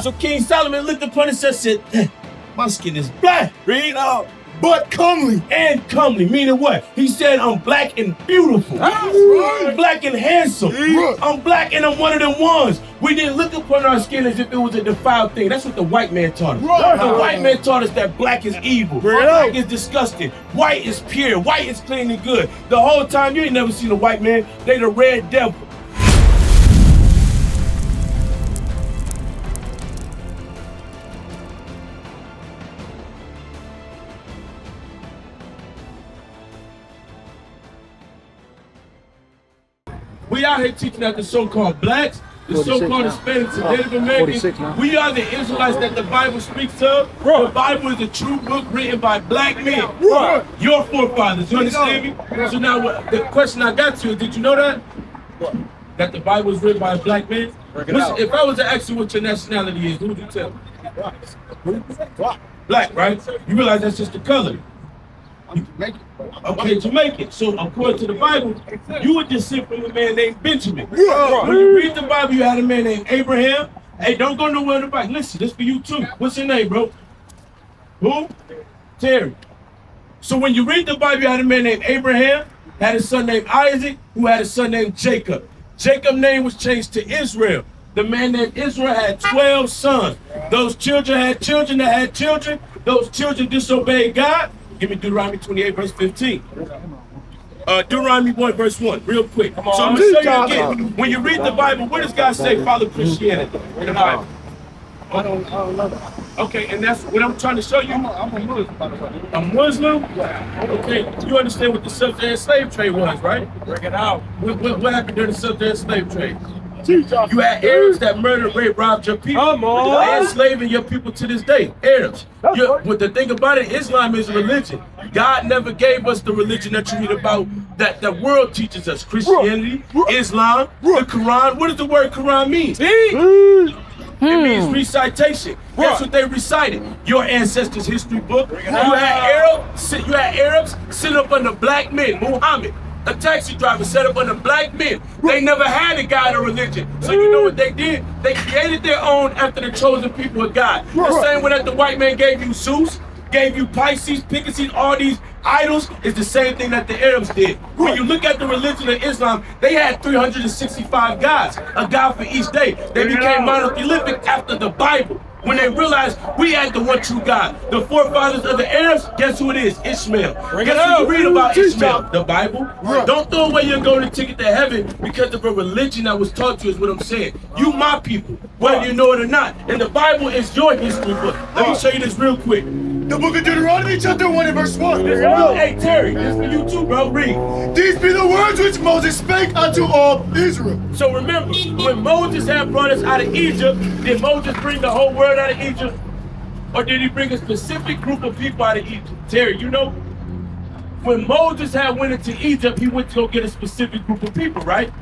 So King Solomon looked upon it and said, my skin is black. Read out. But comely. And comely, meaning what? He said, I'm black and beautiful. I'm black and handsome. I'm black and I'm one of them ones. We didn't look upon our skin as if it was a defiled thing. That's what the white man taught us. The white man taught us that black is evil. Black is disgusting. White is pure. White is clean and good. The whole time, you ain't never seen a white man. They the red devil. We out here teaching at the so-called blacks, the so-called Hispanics and Native Americans. We are the Israelites that the Bible speaks of. The Bible is a true book written by black men. Your forefathers, you understand me? So now the question I got to you is, did you know that? That the Bible is written by a black man? If I was to ask you what your nationality is, who would you tell me? Black, right? You realize that's just the color. Okay, Jamaican. So according to the Bible, you were descended from a man named Benjamin. When you read the Bible, you had a man named Abraham. Hey, don't go nowhere in the Bible. Listen, this for you too. What's your name, bro? Who? Terry. So when you read the Bible, you had a man named Abraham, had a son named Isaac, who had a son named Jacob. Jacob's name was changed to Israel. The man named Israel had 12 sons. Those children had children that had children. Those children disobeyed God. Give me Deuteronomy 28, verse 15. Deuteronomy 1, verse 1, real quick. So I'm going to show you again. When you read the Bible, what does God say? Follow Christianity in the Bible. I don't know. Okay, and that's what I'm trying to show you. I'm a Muslim, by the way. A Muslim? Okay, you understand what the subject slave trade was, right? Bring it out. What happened during the subject slave trade? You had Arabs that murdered, raped, robbed your people. Come on. They're enslaving your people to this day. Arabs. But the thing about it, Islam is a religion. God never gave us the religion that you read about that the world teaches us. Christianity, Islam, the Quran. What does the word Quran mean? It means recitation. That's what they recited. Your ancestors' history book. You had Arabs sitting up under black men. Muhammad, a taxi driver, set up under black men. They never had a God or religion. So you know what they did? They created their own after the chosen people of God. The same way that the white man gave you Zeus, gave you Pisces, Picasso, all these idols, is the same thing that the Arabs did. When you look at the religion of Islam, they had 365 gods, a god for each day. They became monotheistic after the Bible. When they realized we had the one true God. The forefathers of the Arabs, guess who it is? Ishmael. Guess who you read about Ishmael? The Bible. Don't throw away your golden ticket to heaven because of a religion that was taught to you, is what I'm saying. You my people, whether you know it or not. And the Bible is your history book. Let me show you this real quick. The book of Deuteronomy, chapter 1 and verse 1. Hey, Terry, this for you too, bro. Read. These be the words which Moses spake unto all Israel. So remember, when Moses had brought us out of Egypt, did Moses bring the whole world out of Egypt? Or did he bring a specific group of people out of Egypt? Terry, you know? When Moses had went into Egypt, he went to go get a specific group of people, right?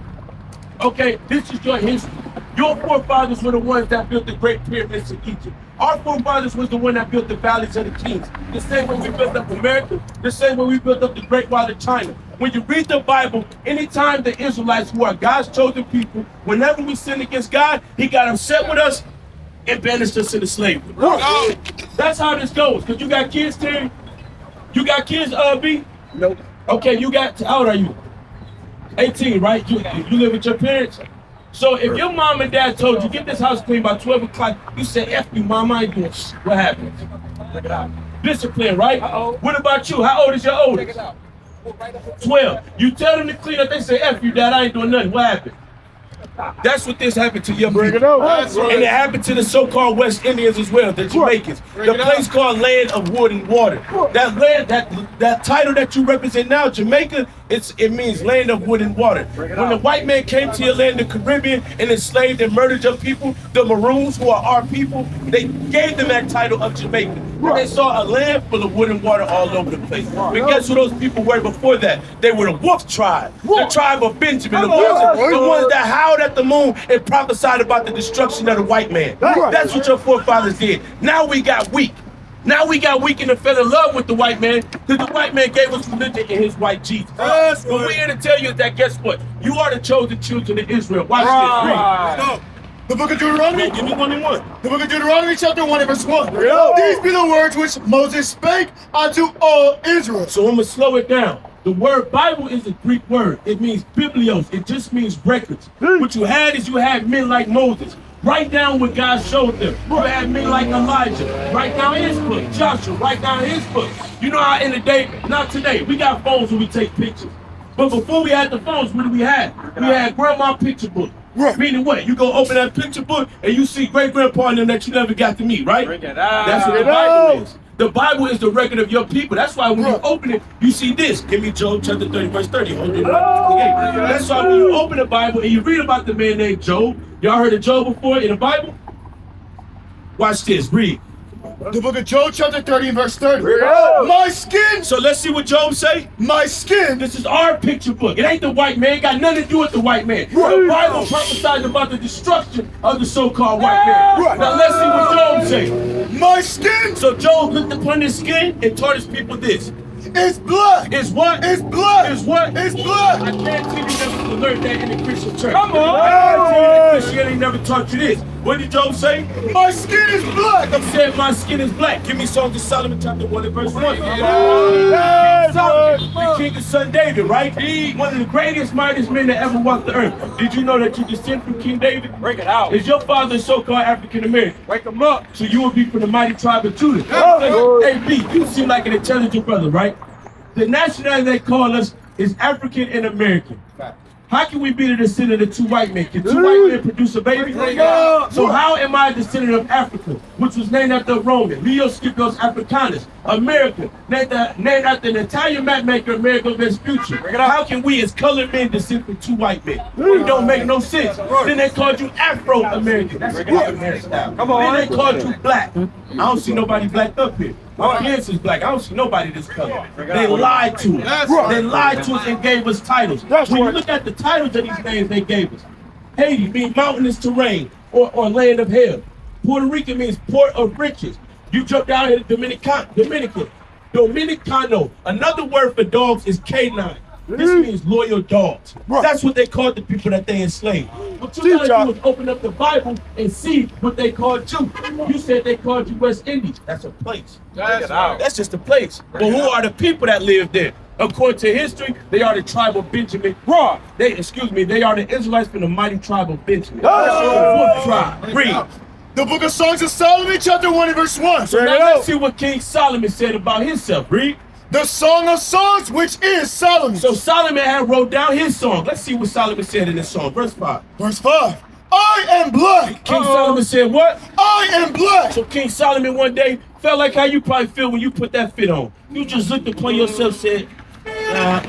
Okay, this is your history. Your forefathers were the ones that built the great pyramids in Egypt. Our forefathers was the one that built the valleys of the kings. The same way we built up America, the same way we built up the Great Wall of China. When you read the Bible, anytime the Israelites, who are God's chosen people, whenever we sin against God, he got upset with us and banished us into slavery. That's how this goes. Because you got kids, Terry? You got kids, B? Nope. Okay, you got, how old are you? 18, right? You live with your parents? So if your mom and dad told you, get this house clean by 12 o'clock, you said, F you, mom, I ain't doing shit. What happens? Discipline, right? What about you? How old is your oldest? 12. You tell them to clean up, they say, F you, dad, I ain't doing nothing. What happened? That's what this happened to your people. And it happened to the so-called West Indians as well, the Jamaicans. The place called Land of Wood and Water. That land, that title that you represent now, Jamaica, it means Land of Wood and Water. When the white man came to your land, the Caribbean, and enslaved and murdered your people, the Maroons, who are our people, they gave them that title of Jamaica. And they saw a land full of wood and water all over the place. But guess who those people were before that? They were the Wolf tribe, the tribe of Benjamin, the ones that howled at the moon and prophesied about the destruction of the white man. That's what your forefathers did. Now we got weak. Now we got weak and fell in love with the white man because the white man gave us religion in his white Jesus. But we're here to tell you that, guess what? You are the chosen children of Israel. Watch this. Read. The book of Deuteronomy. Give me 1 and 1. The book of Deuteronomy, chapter 1 and verse 1. Yeah. These be the words which Moses spake unto all Israel. So I'm gonna slow it down. The word Bible is a Greek word. It means biblios. It just means records. What you had is you had men like Moses. Write down what God showed them. You had men like Elijah. Write down his book. Joshua, write down his book. You know how in the day, not today, we got phones where we take pictures. But before we had the phones, what did we have? We had grandma picture book. Right. Meaning what? You go open that picture book and you see great grandpa in them that you never got to meet, right? That's what the Bible is. The Bible is the record of your people. That's why when you open it, you see this. Give me Job chapter 30, verse 30. Hold it up. That's why when you open the Bible and you read about the man named Job, y'all heard of Job before in the Bible? Watch this, read. The book of Job, chapter 30 and verse 30. Yeah. My skin, So let's see what Job say. my skin. This is our picture book. It ain't the white man. It got nothing to do with the white man. The Bible prophesies about the destruction of the so-called white man. Right. Now let's see what Job say. My skin So Job looked upon his skin and taught his people this. is black. It's what? It's black. It's what? It's I black. guarantee you never learned that in the Christian church. Come on. I guarantee you that Christianity never taught you this. What did Job say? My skin is black. He said, my skin is black. Give me Songs of Solomon chapter 1 and verse 1. Yeah, Solomon, the king of son David, right? He one of the greatest, mightiest men that ever walked the earth. Did you know that you descend from King David? Break it out. Is your father so-called African American? Wake them up. So you will be from the mighty tribe of Judah. Oh. Hey, B, you seem like an intelligent brother, right? The nationality they call us is African and American. How can we be the descendant of two white men? Can two white men produce a baby? So how am I a descendant of Africa, which was named after a Roman, Leo Scipio's Africanus, America, named after an Italian mapmaker, Amerigo Vespucci? How can we as colored men descend from two white men? It don't make no sense. Then they called you Afro-American. That's a good hairstyle. Come on. Then they called you black. I don't see nobody black up here. My parents is black. I don't see nobody this color. They lied to us. They lied to us and gave us titles. When you look at the titles of these names they gave us, Haiti means mountainous terrain or land of hell. Puerto Rico means port of riches. You jump down here to Dominicano. Another word for dogs is canine. This means loyal dogs. That's what they called the people that they enslaved. What you gotta do is open up the Bible and see what they called you. You said they called you West Indies. That's a place. That's just a place. But who are the people that live there? According to history, they are the tribe of Benjamin. They are the Israelites from the mighty tribe of Benjamin. That's the fourth tribe. Read. The book of Songs of Solomon, chapter 1 and verse 1. So now let's see what King Solomon said about himself. Read. The Song of Songs, which is Solomon. So Solomon had wrote down his song. Let's see what Solomon said in his song. Verse 5. Verse 5. I am black. King Solomon said what? I am black. So King Solomon one day felt like how you probably feel when you put that fit on. You just looked upon yourself and said, I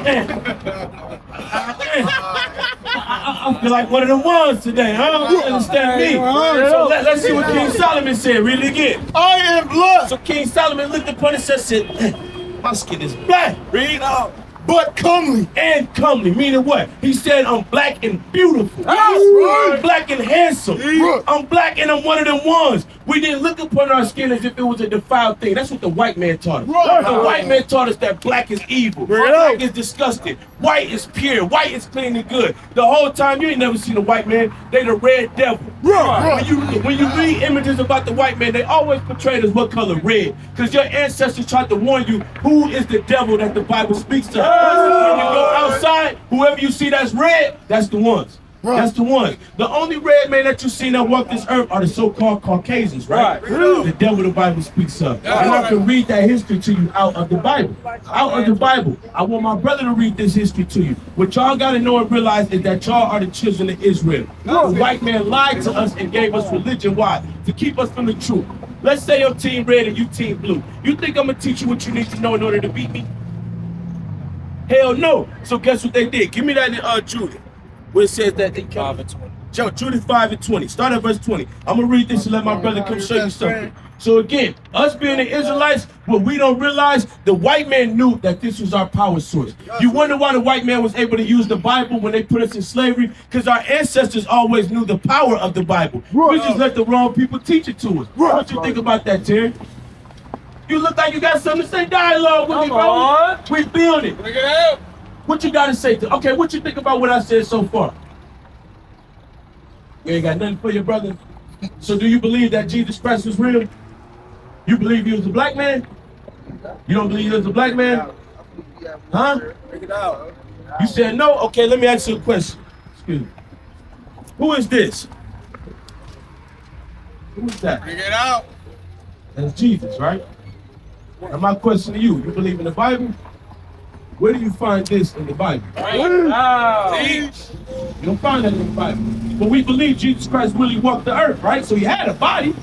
feel like one of the ones today. I don't understand me. So let's see what King Solomon said. Read it again. I am black. So King Solomon looked upon himself and said, my skin is black. Read out. But comely. And comely, meaning what? He said, I'm black and beautiful. I'm black and handsome. I'm black and I'm one of them ones. We didn't look upon our skin as if it was a defiled thing. That's what the white man taught us. The white man taught us that black is evil. Black is disgusting. White is pure. White is clean and good. The whole time, you ain't never seen a white man. They the red devil. When you read images about the white man, they always portray it as what color? Red. Because your ancestors tried to warn you who is the devil that the Bible speaks to. When you go outside, whoever you see that's red, that's the ones. That's the ones. The only red man that you see that walk this earth are the so-called Caucasians, right? The devil the Bible speaks of. And I can read that history to you out of the Bible. Out of the Bible. I want my brother to read this history to you. What y'all got to know and realize is that y'all are the children of Israel. The white man lied to us and gave us religion. Why? To keep us from the truth. Let's say I'm team red and you team blue. You think I'm going to teach you what you need to know in order to beat me? Hell no. So guess what they did? Give me that in Judah, where it says that they 5 and 20. Judah 5 and 20. Start at verse 20. I'm gonna read this and let my brother come show you something. So again, us being the Israelites, what we don't realize, the white man knew that this was our power source. You wonder why the white man was able to use the Bible when they put us in slavery? Because our ancestors always knew the power of the Bible. We just let the wrong people teach it to us. What you think about that, Terry? You look like you got something to say. Dialogue with me, bro. We build it. What you got to say? Okay, what you think about what I said so far? You ain't got nothing for your brother. So do you believe that Jesus Christ was real? You believe he was a black man? You don't believe he was a black man? Huh? Bring it out. You said no? Okay, let me ask you a question. Excuse me. Who is this? Who is that? Bring it out. That's Jesus, right? Now my question to you, you believe in the Bible? Where do you find this in the Bible? You don't find that in the Bible. But we believe Jesus Christ really walked the earth, right? So he had a body.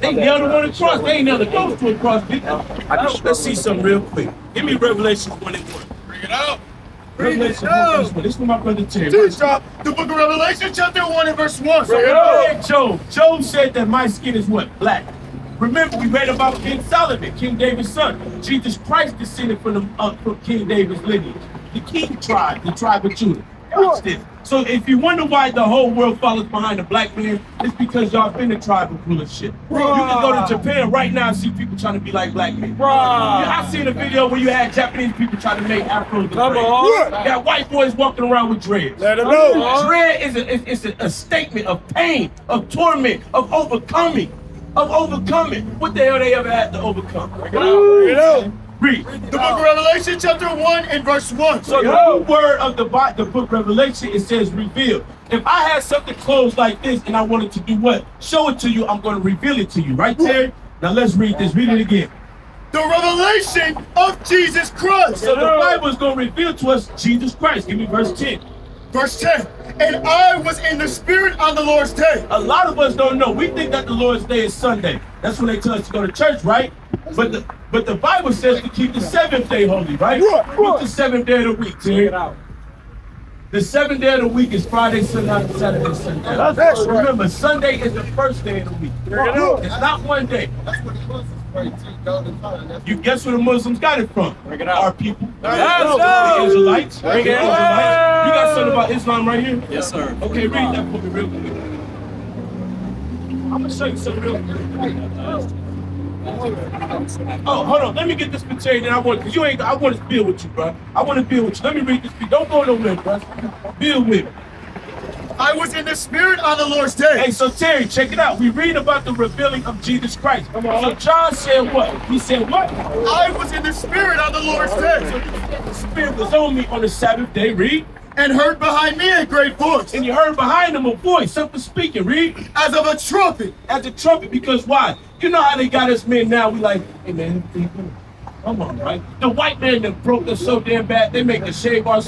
They nailed him on the cross. They ain't nailed the ghost to a cross, did they? Let's see something real quick. Give me Revelation 1 and 1. Bring it out. Revelation 1 and 1. This is for my brother Terry. Teacher, the book of Revelation, chapter 1 and verse 1. So hey, Job said that my skin is what? Black. Remember, we read about King Solomon, King David's son. Jesus Christ descended from King David's lineage. The king tribe, the tribe of Judah. Watch this. So if you wonder why the whole world follows behind a black man, it's because y'all been the tribe of full of shit. You can go to Japan right now and see people trying to be like black men. Yeah, I seen a video where you had Japanese people trying to make afros. Come on. You got white boys walking around with dreads. Let them know. Dread is a statement of pain, of torment, of overcoming. What the hell they ever had to overcome? Bring it out. Read. The book of Revelation, chapter 1 and verse 1. So the whole word of the book Revelation, it says reveal. If I had something closed like this and I wanted to do what? Show it to you, I'm going to reveal it to you. Right, Terry? Now let's read this. Read it again. The revelation of Jesus Christ. So the Bible is going to reveal to us Jesus Christ. Give me verse 10. Verse 10. And I was in the Spirit on the Lord's day. A lot of us don't know. We think that the Lord's Day is Sunday. That's when they tell us to go to church, right? But the Bible says to keep the seventh day holy, right? What's the seventh day of the week, Terry? The seventh day of the week is Friday, Sunday, Saturday, Sunday. That's right. Remember, Sunday is the first day of the week. It's not one day. That's what the Muslims pray to go to time. You guess where the Muslims got it from? Bring it out. Our people. Let's The go. Israelites. Bring The it Israelites. out. You got something about Islam right here? Yes, sir. Okay, read that for me real quick. I'm gonna show you something real quick. Oh, hold on. Let me get this material. Then I want to build with you, bro. I want to build with you. Let me read this. Don't go nowhere, bro. Build with me. I was in the Spirit on the Lord's day. Hey, so Terry, check it out. We read about the revealing of Jesus Christ. So John said what? He said what? I was in the Spirit on the Lord's day. The Spirit was on me on the Sabbath day. Read. And heard behind me a great voice, And you heard behind him a voice, something speaking. Read. as of a trumpet. As a trumpet, because why? You know how they got us men now? We like, hey man, come on, right? The white man that broke us so damn bad, they make us shave our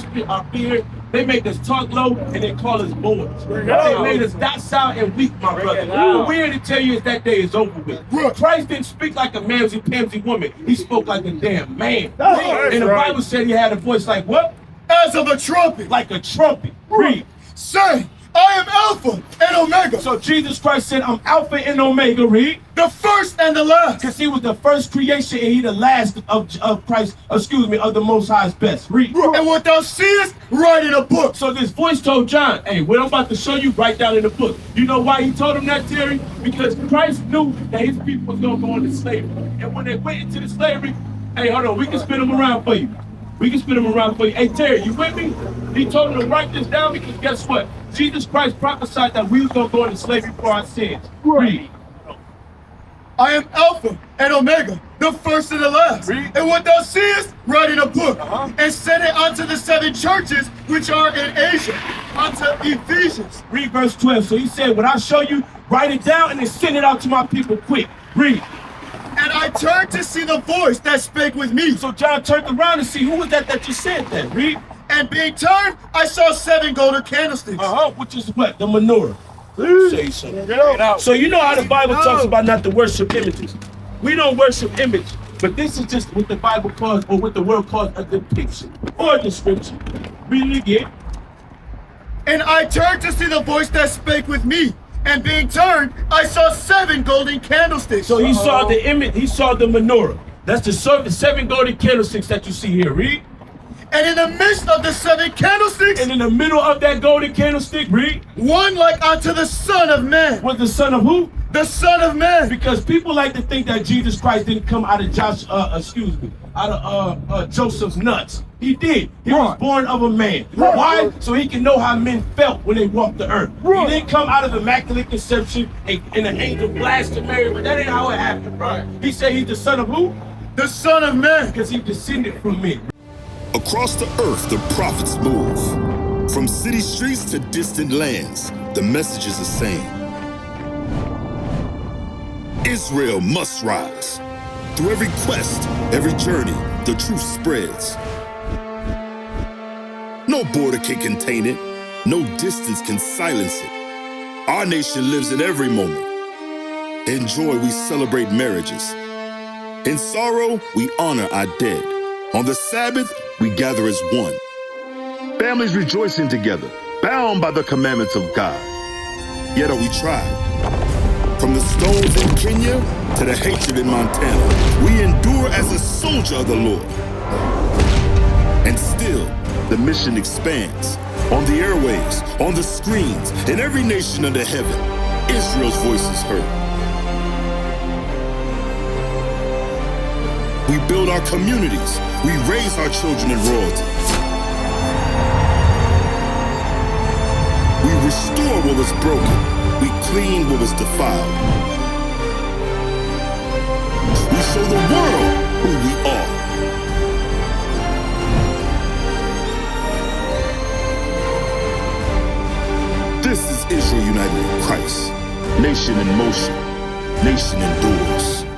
beard, they make us talk low, and they call us boys. They made us docile and weak, my brother. But we're here to tell you is that day is over with. Christ didn't speak like a mamsy-pamsy woman. He spoke like a damn man. And the Bible said he had a voice like what? As of a trumpet. Like a trumpet. Read. Say, I am Alpha and Omega. So Jesus Christ said, I'm Alpha and Omega. Read. The first and the last. Because he was the first creation and he the last of Christ, of the Most High's best. Read. And what thou seest, write in a book. So this voice told John, hey, what I'm about to show you, write down in the book. You know why he told him that, Terry? Because Christ knew that his people was going to go into slavery. And when they went into the slavery, hey, hold on, we can spin them around for you. Hey, Terry, you with me? He told him to write this down because guess what? Jesus Christ prophesied that we was going to go into slavery for our sins. Read. I am Alpha and Omega, the first and the last. Read. And what thou seest, write in a book. And send it unto the 7 churches which are in Asia, unto Ephesians. Read verse 12. So he said, when I show you, write it down and then send it out to my people quick. Read. And I turned to see the voice that spake with me. So John turned around to see who was that you said that. Read. And being turned, I saw 7 golden candlesticks. Which is what? The menorah. Say something. So you know how the Bible talks about not to worship images. We don't worship image, but this is just what the Bible calls, or what the world calls, a depiction or a description. Read it again. And I turned to see the voice that spake with me. And being turned, I saw 7 golden candlesticks. So he saw the image, he saw the menorah. That's the 7 golden candlesticks that you see here. Read. And in the midst of the 7 candlesticks, And in the middle of that golden candlestick, read, one like unto the Son of Man. was the Son of who? The Son of Man. Because people like to think that Jesus Christ didn't come out of Joseph's nuts. He did. He was born of a man. Why? So he can know how men felt when they walked the earth. He didn't come out of immaculate conception and an angel blasted Mary, but that ain't how it happened, bro. He said he's the son of who? The Son of Man. Because he descended from me. Across the earth, the prophets move. From city streets to distant lands, the message is the same. Israel must rise. Through every quest, every journey, the truth spreads. No border can contain it. No distance can silence it. Our nation lives in every moment. In joy, we celebrate marriages. In sorrow, we honor our dead. On the Sabbath, we gather as one. Families rejoicing together, bound by the commandments of God. Yet are we tried? From the stones in Kenya to the hatred in Montana, we endure as a soldier of the Lord. And still, the mission expands. On the airwaves, on the screens, in every nation under heaven, Israel's voice is heard. We build our communities. We raise our children in royalty. We restore what was broken. We clean what was defiled. We show the world who we are. This is Israel united in Christ. Nation in motion. Nation endures.